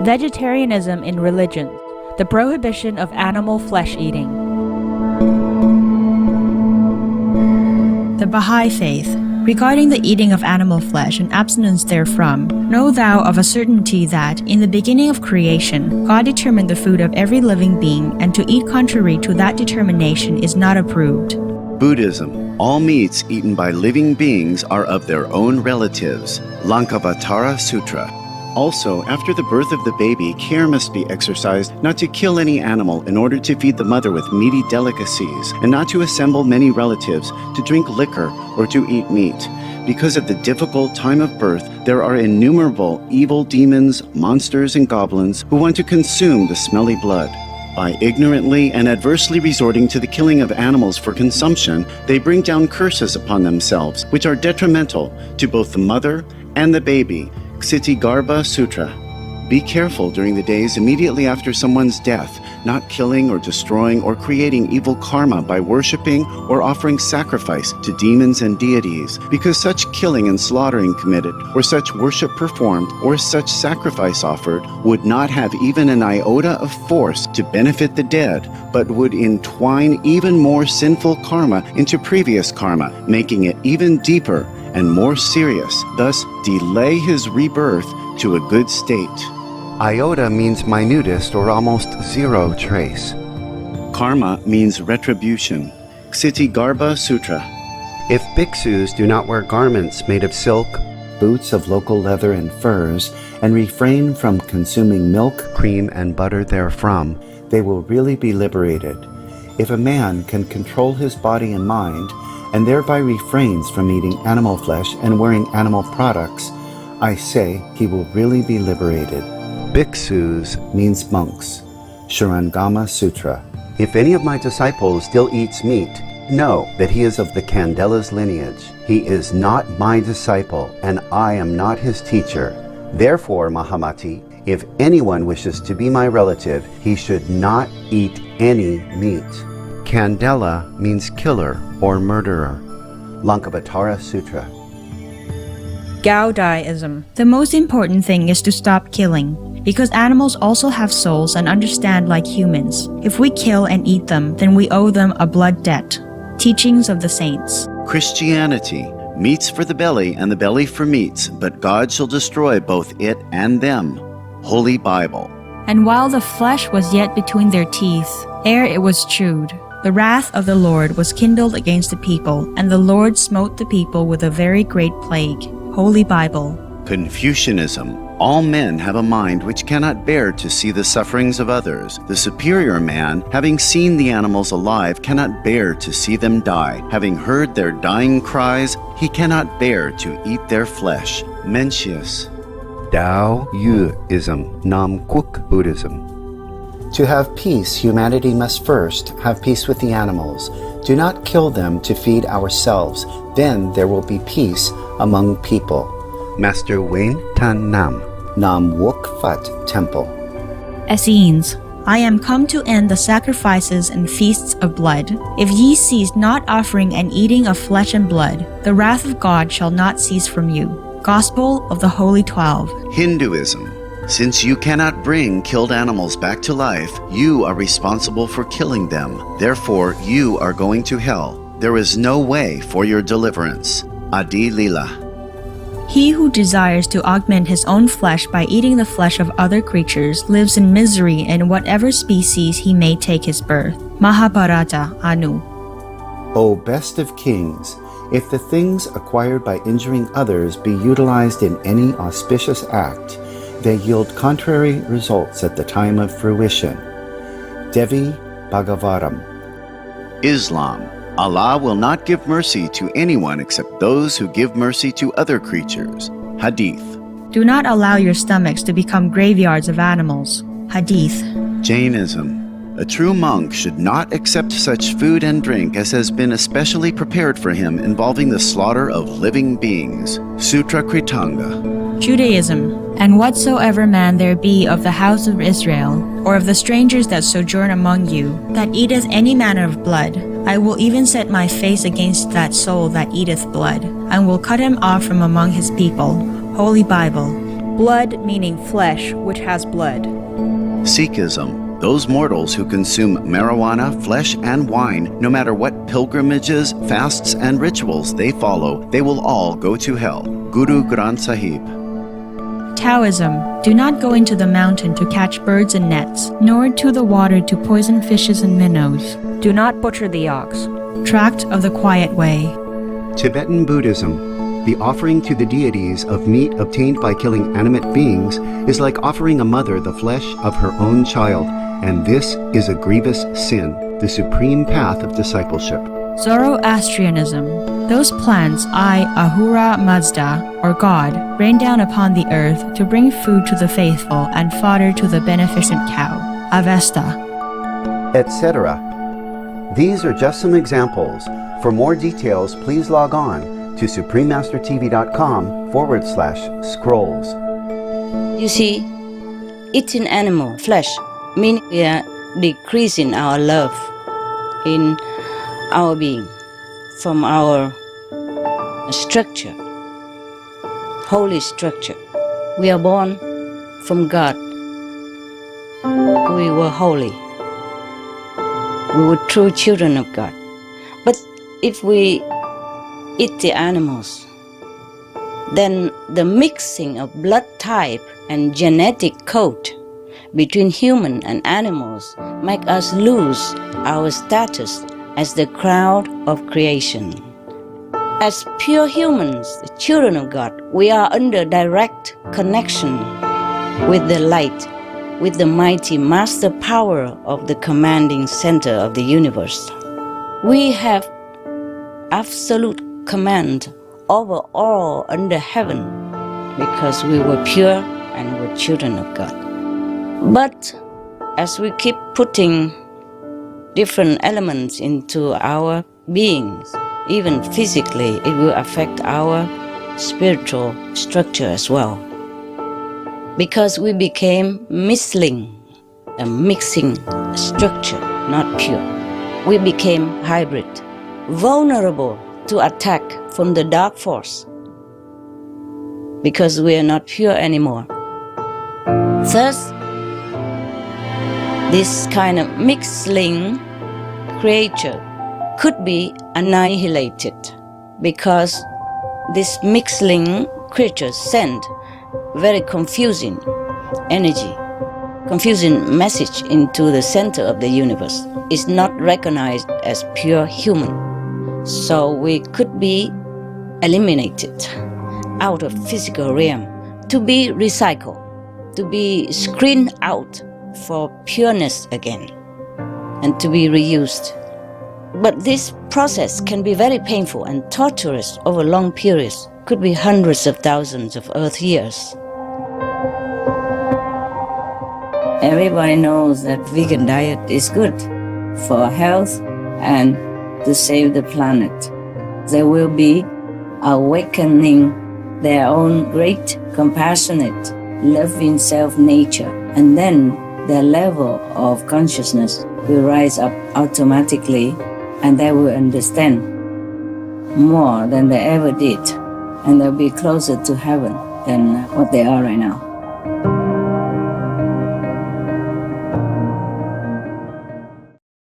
Vegetarianism in religion. The prohibition of animal flesh eating. The Baha'i Faith. Regarding the eating of animal flesh and abstinence therefrom, know thou of a certainty that, in the beginning of creation, God determined the food of every living being, and to eat contrary to that determination is not approved. Buddhism. All meats eaten by living beings are of their own relatives. Lankavatara Sutra. Also, after the birth of the baby, care must be exercised not to kill any animal in order to feed the mother with meaty delicacies, and not to assemble many relatives, to drink liquor, or to eat meat. Because at the difficult time of birth, there are innumerable evil demons, monsters, and goblins who want to consume the smelly blood. By ignorantly and adversely resorting to the killing of animals for consumption, they bring down curses upon themselves, which are detrimental to both the mother and the baby. Ksitigarbha Sutra. Be careful during the days immediately after someone's death, not killing or destroying or creating evil karma by worshipping or offering sacrifice to demons and deities, because such killing and slaughtering committed, or such worship performed, or such sacrifice offered would not have even an iota of force to benefit the dead, but would entwine even more sinful karma into previous karma, making it even deeper and more serious, thus delay his rebirth to a good state. Iota means minutest or almost zero trace. Karma means retribution. Ksitigarbha Sutra. If bhikshus do not wear garments made of silk, boots of local leather and furs, and refrain from consuming milk, cream, and butter therefrom, they will really be liberated. If a man can control his body and mind, and thereby refrains from eating animal flesh and wearing animal products, I say he will really be liberated. Bhikshus means monks. Shurangama Sutra. If any of my disciples still eats meat, know that he is of the Candela's lineage. He is not my disciple, and I am not his teacher. Therefore, Mahamati, if anyone wishes to be my relative, he should not eat any meat. Candela means killer or murderer. Lankavatara Sutra. Gaudaism. The most important thing is to stop killing, because animals also have souls and understand like humans. If we kill and eat them, then we owe them a blood debt. Teachings of the Saints. Christianity. Meats for the belly and the belly for meats, but God shall destroy both it and them. Holy Bible. And while the flesh was yet between their teeth, ere it was chewed, the wrath of the Lord was kindled against the people, and the Lord smote the people with a very great plague. Holy Bible. Confucianism. All men have a mind which cannot bear to see the sufferings of others. The superior man, having seen the animals alive, cannot bear to see them die. Having heard their dying cries, he cannot bear to eat their flesh. Mencius. Taoism, Namkuk Buddhism. To have peace, humanity must first have peace with the animals. Do not kill them to feed ourselves. Then there will be peace among people. Master Wayne Tan Nam. Nam Wook Fat Temple. Essenes. I am come to end the sacrifices and feasts of blood. If ye cease not offering and eating of flesh and blood, the wrath of God shall not cease from you. Gospel of the Holy 12. Hinduism. Since you cannot bring killed animals back to life, you are responsible for killing them. Therefore, you are going to hell. There is no way for your deliverance. Adi Lila. He who desires to augment his own flesh by eating the flesh of other creatures lives in misery in whatever species he may take his birth. Mahabharata, Anu. O best of kings, if the things acquired by injuring others be utilized in any auspicious act, they yield contrary results at the time of fruition. Devi Bhagavatam. Islam. Allah will not give mercy to anyone except those who give mercy to other creatures. Hadith. Do not allow your stomachs to become graveyards of animals. Hadith. Jainism. A true monk should not accept such food and drink as has been especially prepared for him involving the slaughter of living beings. Sutra Kritanga. Judaism. And whatsoever man there be of the house of Israel, or of the strangers that sojourn among you, that eateth any manner of blood, I will even set my face against that soul that eateth blood, and will cut him off from among his people. Holy Bible. Blood meaning flesh which has blood. Sikhism, those mortals who consume marijuana, flesh, and wine, no matter what pilgrimages, fasts, and rituals they follow, they will all go to hell. Guru Granth Sahib. Taoism, do not go into the mountain to catch birds and nets, nor to the water to poison fishes and minnows. Do not butcher the ox. Tract of the Quiet Way. Tibetan Buddhism, the offering to the deities of meat obtained by killing animate beings is like offering a mother the flesh of her own child, and this is a grievous sin, the supreme path of discipleship. Zoroastrianism, those plants Ahura Mazda, or God, rain down upon the earth to bring food to the faithful and fodder to the beneficent cow, Avesta, etc. These are just some examples. For more details, please log on to suprememastertv.com/scrolls. You see, eating animal flesh means we are decreasing our love in our being from our structure, holy structure. We are born from God. We were holy. We were true children of God. But if we eat the animals, then the mixing of blood type and genetic code between human and animals make us lose our status as the crown of creation. As pure humans, the children of God, we are under direct connection with the light, with the mighty master power of the commanding center of the universe. We have absolute command over all under heaven because we were pure and were children of God. But as we keep putting different elements into our beings, even physically, it will affect our spiritual structure as well. Because we became misling, a mixing structure, not pure. We became hybrid, vulnerable to attack from the dark force, because we are not pure anymore. Thus, this kind of mixling creature could be annihilated because this mixling creature send very confusing energy, confusing message into the center of the universe. It's not recognized as pure human. So we could be eliminated out of physical realm to be recycled, to be screened out for pureness again, and to be reused. But this process can be very painful and torturous over long periods, could be hundreds of thousands of Earth years. Everybody knows that vegan diet is good for health and to save the planet. They will be awakening their own great, compassionate, loving self-nature, and then their level of consciousness will rise up automatically, and they will understand more than they ever did, and they'll be closer to heaven than what they are right now.